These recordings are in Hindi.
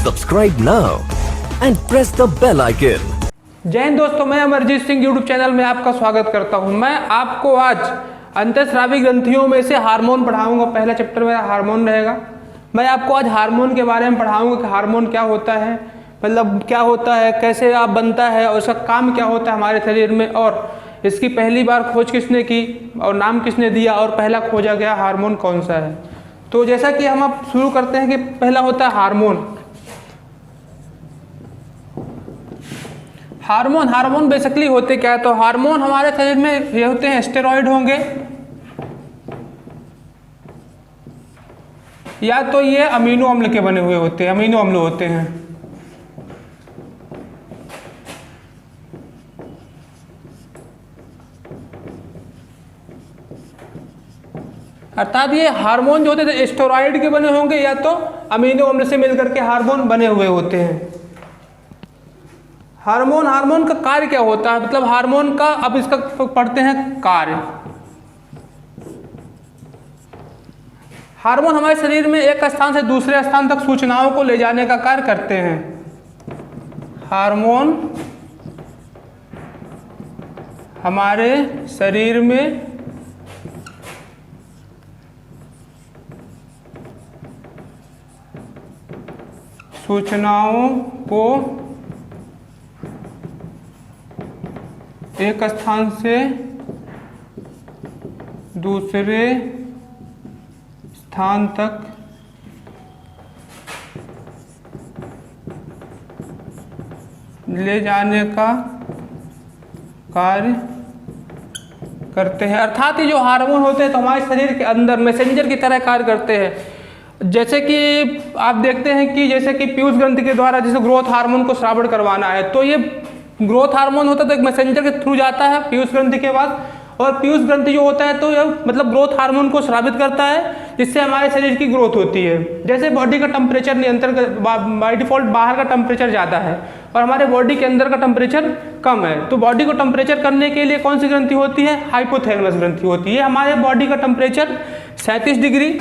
Subscribe now and press the bell icon. जय हिंद दोस्तों, मैं अमरजीत सिंह यूट्यूब चैनल में आपका स्वागत करता हूं। मैं आपको आज अंतःस्रावी ग्रंथियों में से हार्मोन पढ़ाऊंगा। पहला चैप्टर मेरा हार्मोन रहेगा। मैं आपको आज हार्मोन के बारे में पढ़ाऊंगा कि हार्मोन क्या होता है, मतलब क्या होता है, कैसे आप बनता है और इसका काम क्या होता है हमारे शरीर में, और इसकी पहली बार खोज किसने की और नाम किसने दिया और पहला खोजा गया हार्मोन कौन सा है। तो जैसा कि हम अब शुरू करते हैं कि पहला होता है हार्मोन। हार्मोन बेसिकली होते क्या है, तो हार्मोन हमारे शरीर में ये होते हैं, स्टेरॉइड होंगे या तो ये अमीनो अम्ल के बने हुए होते हैं, अमीनो अम्ल होते हैं। अर्थात ये हार्मोन जो होते हैं स्टेरॉइड के बने होंगे या तो अमीनो अम्ल से मिलकर के हार्मोन बने हुए होते हैं। हार्मोन का कार्य क्या होता है, मतलब हार्मोन का अब इसका पढ़ते हैं कार्य। हार्मोन हमारे शरीर में एक स्थान से दूसरे स्थान तक सूचनाओं को ले जाने का कार्य करते हैं। हार्मोन हमारे शरीर में सूचनाओं को एक स्थान से दूसरे स्थान तक ले जाने का कार्य करते हैं। अर्थात ये जो हार्मोन होते हैं तो हमारे शरीर के अंदर मैसेंजर की तरह कार्य करते हैं। जैसे कि आप देखते हैं कि जैसे कि पीयूष ग्रंथि के द्वारा जैसे ग्रोथ हार्मोन को स्रावित करवाना है, तो ये ग्रोथ हार्मोन होता है तो एक मैसेंजर के थ्रू जाता है पीयूष ग्रंथि के बाद, और पीयूष ग्रंथि जो होता है तो यह मतलब ग्रोथ हार्मोन को स्रावित करता है जिससे हमारे शरीर की ग्रोथ होती है। जैसे बॉडी का टेम्परेचर नियंत्रण बाय डिफॉल्ट बाहर का टेम्परेचर ज़्यादा है और हमारे बॉडी के अंदर का टेम्परेचर कम है, तो बॉडी को टेम्परेचर करने के लिए कौन सी ग्रंथि होती है, हाइपोथैलेमस ग्रंथि होती है। हमारे बॉडी का टेम्परेचर 37 डिग्री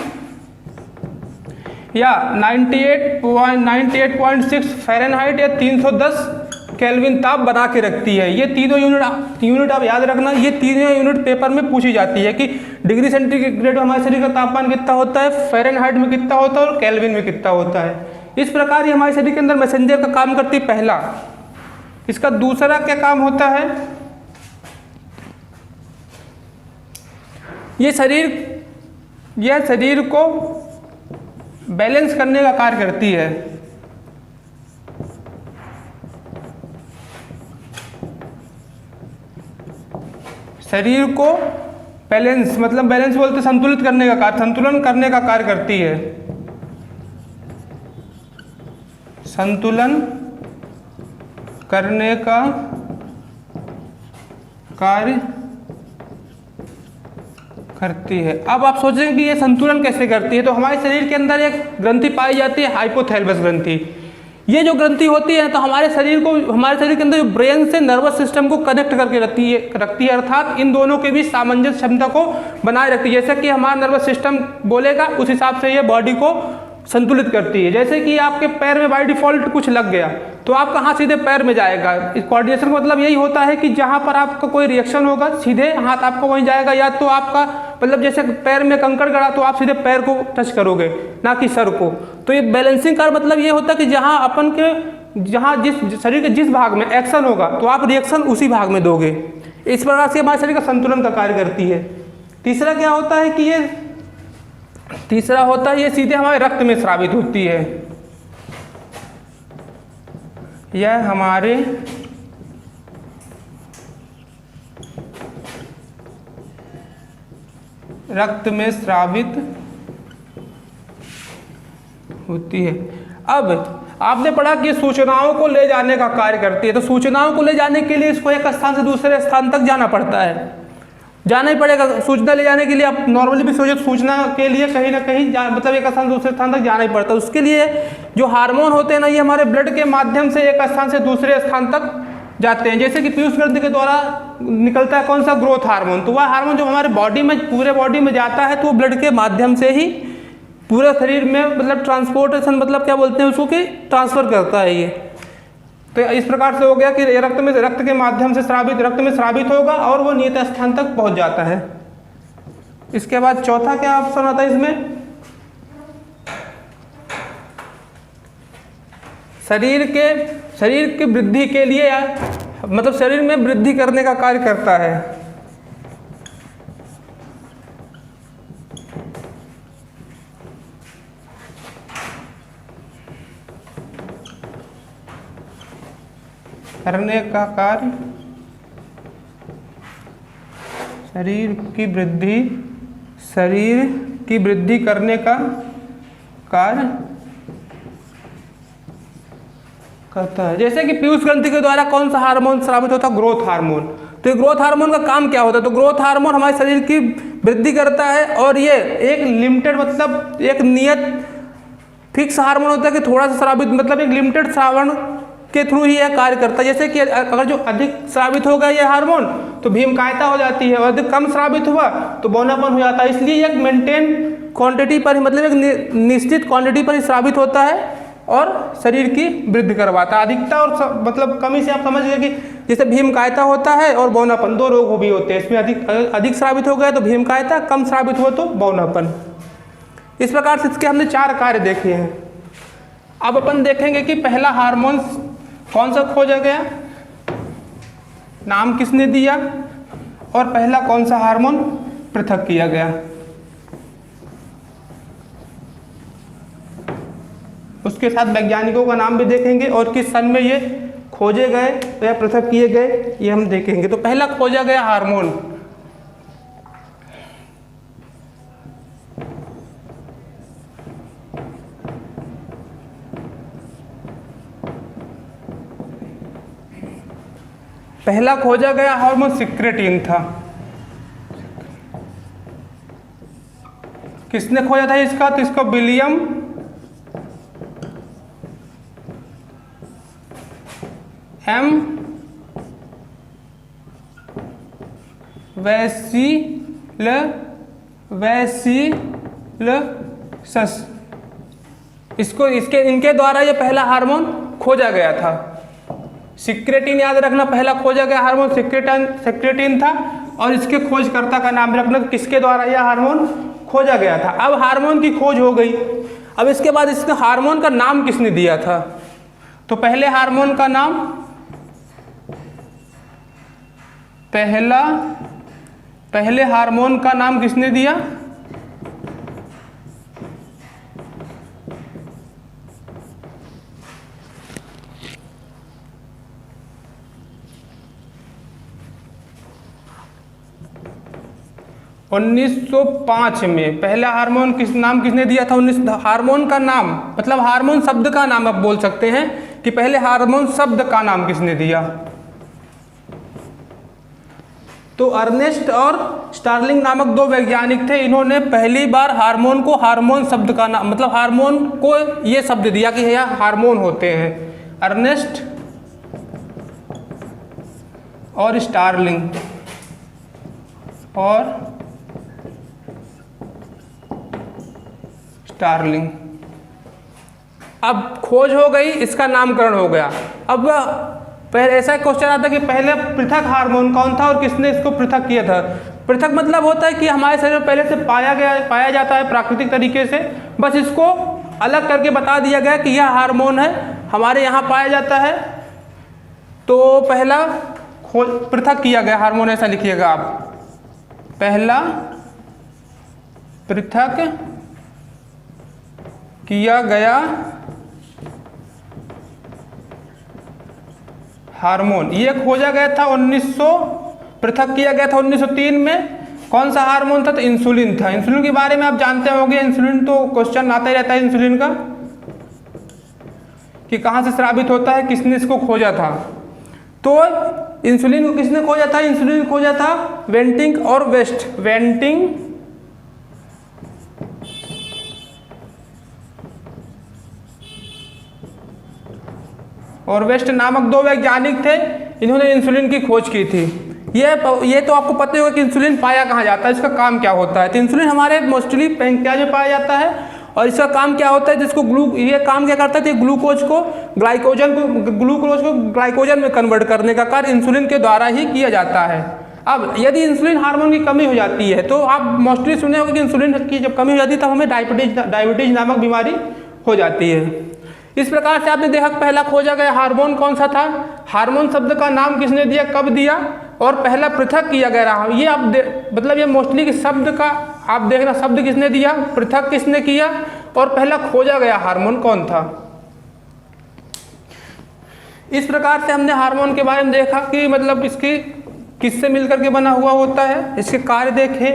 या 98.6 फ़ारेनहाइट या 310 केल्विन ताप बना के रखती है। ये तीनों यूनिट आप याद रखना, ये तीनों यूनिट पेपर में पूछी जाती है कि डिग्री सेंटीग्रेड में हमारे शरीर का तापमान कितना होता है, फ़ारेनहाइट में कितना होता है और केल्विन में कितना होता है। इस प्रकार ये हमारे शरीर के अंदर मैसेंजर का काम करती है पहला। इसका दूसरा क्या काम होता है, ये शरीर को बैलेंस करने का कार्य करती है। शरीर को बैलेंस मतलब बैलेंस बोलते संतुलित करने का कार्य, संतुलन करने का कार्य करती है। संतुलन करने का कार्य करती है। अब आप सोचेंगे कि ये संतुलन कैसे करती है, तो हमारे शरीर के अंदर एक ग्रंथि पाई जाती है हाइपोथैलेमस ग्रंथि। ये जो ग्रंथि होती है तो हमारे शरीर के अंदर जो ब्रेन से नर्वस सिस्टम को कनेक्ट करके रखती है, अर्थात इन दोनों के बीच सामंजस्य क्षमता को बनाए रखती है। जैसे कि हमारा नर्वस सिस्टम बोलेगा उस हिसाब से ये बॉडी को संतुलित करती है। जैसे कि आपके पैर में बाय डिफॉल्ट कुछ लग गया तो आपका हाथ सीधे पैर में जाएगा। इस कोऑर्डिनेशन का मतलब यही होता है कि जहाँ पर आपका कोई रिएक्शन होगा सीधे हाथ आपका वहीं जाएगा, या तो आपका मतलब जैसे पैर में कंकड़ गड़ा तो आप सीधे पैर को टच करोगे ना कि सर को। तो ये बैलेंसिंग का मतलब ये होता है कि जहाँ जिस शरीर के जिस भाग में एक्शन होगा तो आप रिएक्शन उसी भाग में दोगे। इस प्रकार से हमारे शरीर का संतुलन का कार्य करती है। तीसरा क्या होता है कि ये सीधे हमारे रक्त में स्रावित होती है। यह हमारे रक्त में स्रावित होती है। अब आपने पढ़ा कि सूचनाओं को ले जाने का कार्य करती है, तो सूचनाओं को ले जाने के लिए इसको एक स्थान से दूसरे स्थान तक जाना पड़ता है, जाना ही पड़ेगा। सूचना ले जाने के लिए आप नॉर्मली भी सोचे, सूचना के लिए कहीं ना कहीं मतलब एक स्थान से दूसरे स्थान तक जाना ही पड़ता है। उसके लिए जो हार्मोन होते हैं ना, ये हमारे ब्लड के माध्यम से एक स्थान से दूसरे स्थान तक जाते हैं। जैसे कि पीयूष ग्रंथि के द्वारा निकलता है कौन सा, ग्रोथ हार्मोन। तो वह हार्मोन जो हमारे बॉडी में पूरे बॉडी में जाता है तो वो ब्लड के माध्यम से ही पूरे शरीर में मतलब ट्रांसपोर्टेशन मतलब क्या बोलते हैं उसको कि ट्रांसफ़र करता है ये। तो इस प्रकार से हो गया कि रक्त के माध्यम से रक्त में स्रावित होगा और वो नियत स्थान तक पहुंच जाता है। इसके बाद चौथा क्या ऑप्शन आता है इसमें, शरीर की वृद्धि के लिए मतलब शरीर में वृद्धि करने का कार्य करता है। करने का कार्य, शरीर की वृद्धि करने का कार्य करता है। जैसे कि पीयूष ग्रंथि के द्वारा कौन सा हार्मोन स्रावित होता है, ग्रोथ हार्मोन। तो ये ग्रोथ हार्मोन का काम क्या होता है, तो ग्रोथ हार्मोन हमारे शरीर की वृद्धि करता है और ये एक लिमिटेड मतलब एक नियत फिक्स हार्मोन होता है कि थोड़ा सा स्रावित मतलब एक लिमिटेड श्रावण के थ्रू ही यह कार्य करता है। जैसे कि अगर जो अधिक स्रावित होगा यह हार्मोन तो भीमकायता हो जाती है और अधिक कम स्रावित हुआ तो बौनापन हो जाता है। इसलिए एक मेंटेन क्वांटिटी पर मतलब एक निश्चित क्वांटिटी पर ही स्रावित होता है और शरीर की वृद्धि करवाता है। अधिकता और मतलब कमी से आप समझ गए कि जैसे भीमकायता होता है और बौनापन, दो रोग भी होते हैं। इसमें अधिक स्रावित हो गया तो भीमकायता, कम स्रावित हो तो बौनापन। इस प्रकार से इसके हमने 4 कार्य देखे हैं। अब अपन देखेंगे कि पहला हार्मोन कौन सा खोजा गया, नाम किसने दिया और पहला कौन सा हार्मोन पृथक किया गया। उसके साथ वैज्ञानिकों का नाम भी देखेंगे और किस सन में ये खोजे गए या पृथक किए गए ये हम देखेंगे। तो पहला खोजा गया हार्मोन सिक्रेटिन था। किसने खोजा था इसका, तो इसको विलियम एम वैसिलस इनके द्वारा ये पहला हार्मोन खोजा गया था। सिक्रेटिन याद रखना, पहला खोजा गया हार्मोन सिक्रेटिन था और इसके खोजकर्ता का नाम रखना किसके द्वारा यह हार्मोन खोजा गया था। अब हार्मोन की खोज हो गई, अब इसके बाद इसके हार्मोन का नाम किसने दिया था, तो पहले हार्मोन का नाम पहले हार्मोन का नाम किसने दिया, (1905) में पहला हार्मोन किसने दिया था। हार्मोन का नाम मतलब हार्मोन शब्द का नाम आप बोल सकते हैं कि पहले हार्मोन शब्द का नाम किसने दिया, तो अर्नेस्ट और स्टार्लिंग नामक 2 वैज्ञानिक थे। इन्होंने पहली बार हार्मोन को हार्मोन शब्द का नाम मतलब हार्मोन को ये शब्द दिया कि यह हार्मोन होते हैं। अर्नेस्ट और स्टार्लिंग अब खोज हो गई, इसका नामकरण हो गया। अब पहले ऐसा क्वेश्चन आता है कि पहले पृथक हार्मोन कौन था और किसने इसको पृथक किया था। पृथक मतलब होता है कि हमारे शरीर में पहले से पाया जाता है प्राकृतिक तरीके से, बस इसको अलग करके बता दिया गया कि यह हार्मोन है हमारे यहाँ पाया जाता है, तो पहला पृथक किया गया हार्मोन, ऐसा लिखिएगा आप, पहला पृथक किया गया हार्मोन ये खोजा गया था 1903 में। कौन सा हार्मोन था, तो इंसुलिन था। इंसुलिन के बारे में आप जानते होंगे, इंसुलिन तो क्वेश्चन आता ही रहता है इंसुलिन का कि कहाँ से स्रावित होता है, किसने इसको खोजा था। तो इंसुलिन को किसने खोजा था, इंसुलिन खोजा था वेंटिंग और वेस्ट, वेंटिंग और वेस्ट नामक 2 वैज्ञानिक थे। इन्होंने इंसुलिन की खोज की थी। ये तो आपको पता होगा कि इंसुलिन पाया कहाँ जाता है, इसका काम क्या होता है। तो इंसुलिन हमारे मोस्टली पैंक्रियाज में पाया जाता है और इसका काम क्या होता है, जिसको ये काम क्या करता है, तो ग्लूकोज को ग्लाइकोजन में कन्वर्ट करने का कार्य इंसुलिन के द्वारा ही किया जाता है। अब यदि इंसुलिन हार्मोन की कमी हो जाती है, तो आप मोस्टली सुने होंगे कि इंसुलिन की जब कमी हो जाती है तब हमें डायबिटीज नामक बीमारी हो जाती है। इस प्रकार से आपने देखा पहला खोजा गया हार्मोन कौन सा था, हार्मोन शब्द का नाम किसने दिया, कब दिया, और पहला पृथक किया गया रहा। ये आप मतलब ये मोस्टली कि शब्द का आप देखना, शब्द किसने दिया, पृथक किसने किया, और पहला खोजा गया हार्मोन कौन था। इस प्रकार से हमने हार्मोन के बारे में देखा कि मतलब इसकी किससे मिलकर के बना हुआ होता है, इसके कार्य देखे,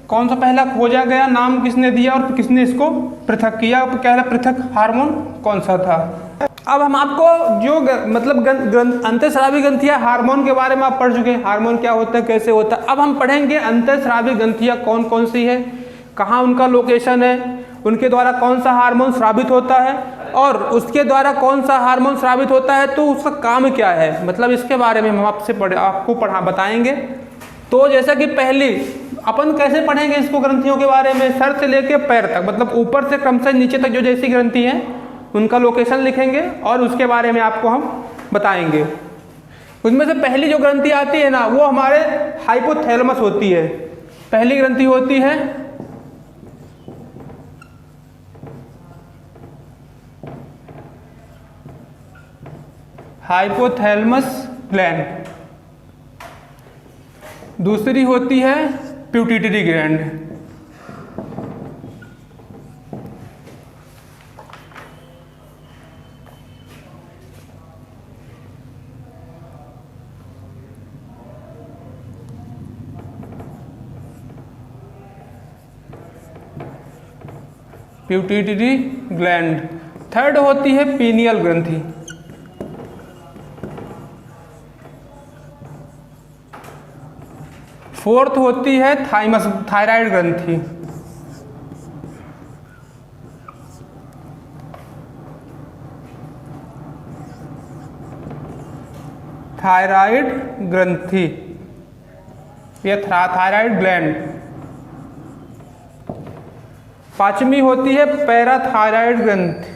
कौन सा पहला खोजा गया, नाम किसने दिया और किसने इसको पृथक किया, पहला पृथक हार्मोन कौन सा था। अब हम आपको जो मतलब अंतःस्रावी ग्रंथियां हार्मोन के बारे में आप पढ़ चुके हैं, हार्मोन क्या होता है, कैसे होता है। अब हम पढ़ेंगे अंतःस्रावी ग्रंथियां कौन कौन सी है, कहाँ उनका लोकेशन है, उनके द्वारा कौन सा हार्मोन स्रावित होता है, और उसके द्वारा कौन सा हार्मोन स्रावित होता है तो उसका काम क्या है, मतलब इसके बारे में हम आपको बताएंगे। तो जैसा कि पहली अपन कैसे पढ़ेंगे इसको, ग्रंथियों के बारे में सर से लेके पैर तक, मतलब ऊपर से क्रमशः नीचे तक जो जैसी ग्रंथि हैं उनका लोकेशन लिखेंगे और उसके बारे में आपको हम बताएंगे। उसमें से पहली जो ग्रंथि आती है ना, वो हमारे हाइपोथैलेमस होती है। पहली ग्रंथि होती है हाइपोथैलेमस ग्लैंड, दूसरी होती है pituitary gland, pituitary gland. Third होती है पीनियल ग्रंथि, फोर्थ होती है थायराइड ग्रंथि, थायराइड ग्रंथि या थायराइड ग्लैंड। पांचवी होती है पैराथायराइड ग्रंथि,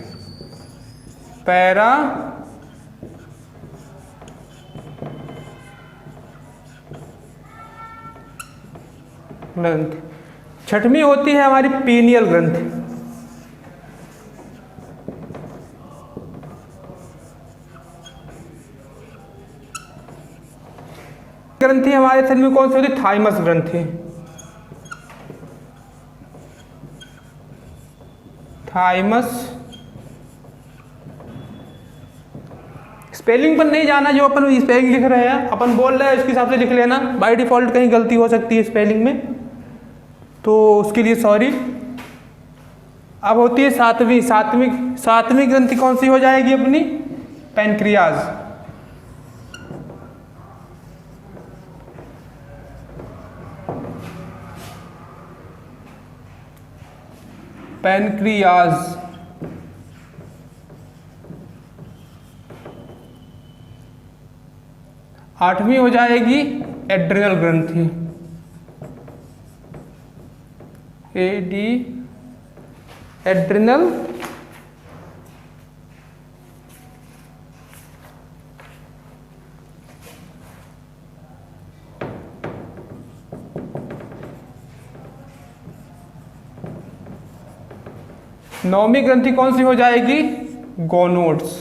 पैरा ग्रंथि। छठवीं होती है हमारी पीनियल ग्रंथि। ग्रंथि हमारे शरीर में कौन सी होती है, थाइमस ग्रंथि, थाइमस। स्पेलिंग पर नहीं जाना, जो अपन स्पेलिंग लिख रहे हैं अपन बोल रहे हैं इसके हिसाब से लिख लेना, बाय डिफॉल्ट कहीं गलती हो सकती है स्पेलिंग में, तो उसके लिए सॉरी। अब होती है सातवीं ग्रंथि कौन सी हो जाएगी अपनी, पैनक्रियाज, पैनक्रियाज। आठवीं हो जाएगी एड्रिनल ग्रंथि, एड्रिनल। नौवीं ग्रंथि कौन सी हो जाएगी, गोनोड्स,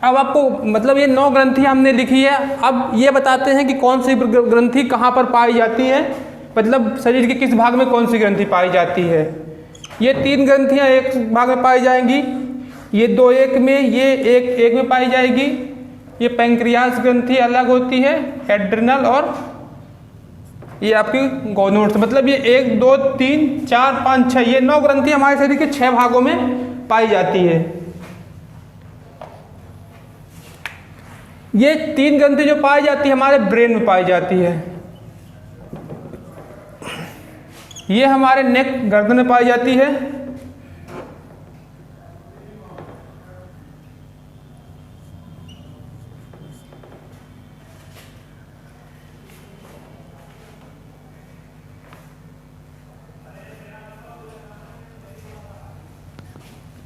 अब आपको मतलब ये 9 ग्रंथि हमने लिखी है। अब ये बताते हैं कि कौन सी ग्रंथि कहाँ पर पाई जाती है, मतलब शरीर के किस भाग में कौन सी ग्रंथि पाई जाती है। ये 3 ग्रंथियाँ एक भाग में पाई जाएंगी, ये 2 एक में, ये एक में पाई जाएगी। ये पैंक्रियास ग्रंथि अलग होती है, एड्रिनल, और ये आपकी गोनोड्स, मतलब ये 1 2 3 4 5 6, ये 9 ग्रंथि हमारे शरीर के 6 भागों में पाई जाती है। ये 3 ग्रंथि जो पाई जाती है हमारे ब्रेन में पाई जाती है, ये हमारे नेक गर्दन में पाई जाती है।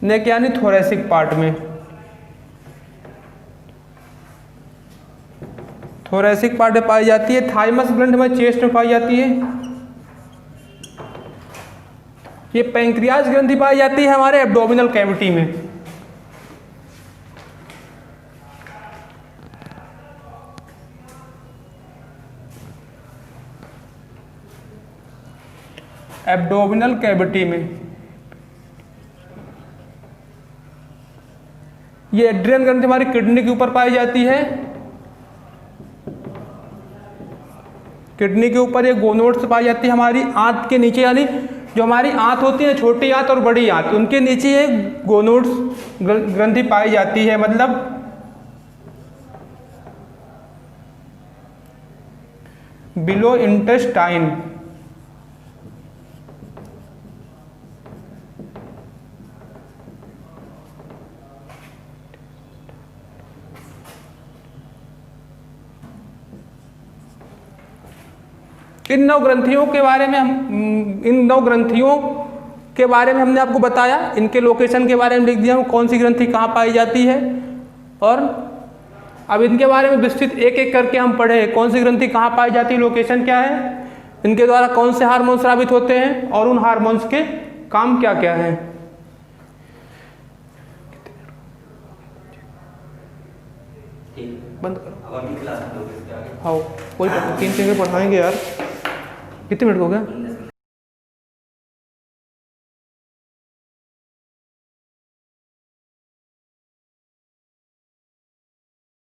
नेक यानी थोरेसिक पार्ट में, थोरेसिक पार्ट में पाई जाती है। थाइमस ग्रंथि में चेस्ट में पाई जाती है। ये पैंक्रियाज ग्रंथि पाई जाती है हमारे एब्डोमिनल कैविटी में। एब्डोमिनल कैविटी में ये एड्रियन ग्रंथि हमारी किडनी के ऊपर पाई जाती है। किडनी के ऊपर ये गोनोड्स पाई जाती है हमारी आंत के नीचे, यानी जो हमारी आंत होती है, छोटी आंत और बड़ी आंत, उनके नीचे ये गोनोड्स ग्रंथि पाई जाती है। मतलब बिलो इंटेस्टाइन। इन 9 ग्रंथियों के बारे में हमने आपको बताया। इनके लोकेशन के बारे में लिख दिया, कौन सी ग्रंथि कहाँ पाई जाती है। और अब इनके बारे में विस्तृत एक एक करके हम पढ़े, कौन सी ग्रंथि कहाँ पाई जाती है, लोकेशन क्या है, इनके द्वारा कौन से हार्मोन स्रावित होते हैं और उन हार्मोन्स के काम क्या क्या हैं। बंद करो। हाँ, कोई 3 पढ़ाएंगे यार। कितने मिनट हो गया?